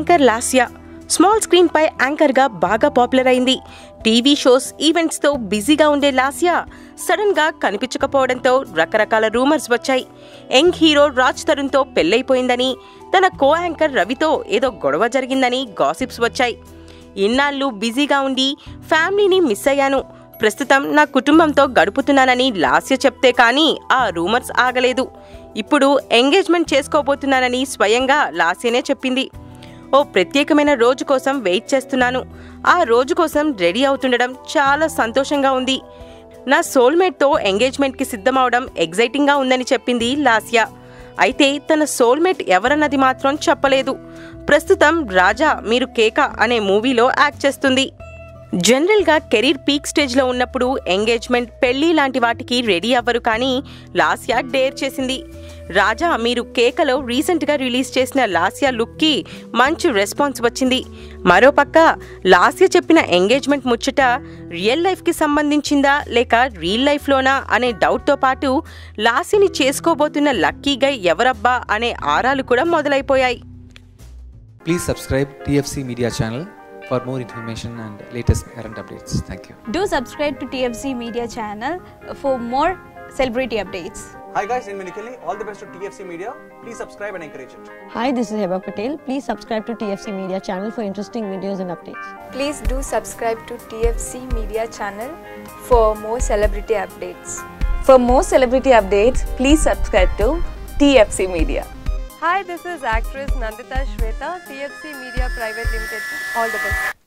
Anchor Lasya small screen పై anchor గా బాగా popular అయింది. టీవీ షోస్, ఈవెంట్స్ తో బిజీగా ఉండే లాస్యా సడన్ గా కనిపించకపోవడంతో రకరకాల రూమర్స్ వచ్చాయి. యంగ్ హీరో రాజ్ తరుణ్ తో పెళ్లైపోయిందని, తన కో యాంకర్ రవితో ఏదో గొడవ జరిగిందని గాసిప్స్ వచ్చాయి. ఇన్నాళ్ళు బిజీగా ఉండి ఫ్యామిలీని మిస్ అయ్యాను, ప్రస్తుతం నా కుటుంబంతో గడుపుతున్నానని లాస్య చెప్తే కానీ ఆ రూమర్స్ ఆగలేదు. ఇప్పుడు ఎంగేజ్మెంట్ చేసుకోబోతున్నానని స్వయంగా లాస్యనే చెప్పింది. ఓ ప్రత్యేకమైన రోజు కోసం వెయిట్ చేస్తున్నాను, ఆ రోజు కోసం రెడీ అవుతుండడం చాలా సంతోషంగా ఉంది. నా సోల్మేట్తో ఎంగేజ్మెంట్కి సిద్ధమవడం ఎగ్జైటింగ్గా ఉందని చెప్పింది లాస్య. అయితే తన సోల్మేట్ ఎవరన్నది మాత్రం చెప్పలేదు. ప్రస్తుతం రాజా మీరు కేక అనే మూవీలో యాక్ట్ చేస్తుంది. జనరల్గా కెరీర్ పీక్ స్టేజ్లో ఉన్నప్పుడు ఎంగేజ్మెంట్, పెళ్లి లాంటి వాటికి రెడీ అవ్వరు, కానీ లాస్య డేర్ చేసింది. రాజా మీరు కేకలో రీసెంట్గా రిలీజ్ చేసిన లాస్య లుక్కి మంచి రెస్పాన్స్ వచ్చింది. మరోపక్క లాస్య చెప్పిన ఎంగేజ్మెంట్ ముచ్చట రియల్ లైఫ్కి సంబంధించిందా లేక రియల్ లైఫ్లోనా అనే డౌట్తో పాటు లాస్యని చేసుకోబోతున్న లక్కీ గై ఎవరబ్బా అనే ఆరాలు కూడా మొదలైపోయాయి. Please subscribe TFC Media channel for more information and latest current updates. Thank you. Do subscribe to TFC Media channel for more celebrity updates. Hi guys, in Minikali, all the best to TFC Media. Please subscribe and encourage it. Hi, this is Heba Patel. Please subscribe to TFC Media channel for interesting videos and updates. Please do subscribe to TFC Media channel for more celebrity updates. For more celebrity updates, please subscribe to TFC Media. Hi, this is actress Nandita Shweta, TFC Media Private Limited. All the best.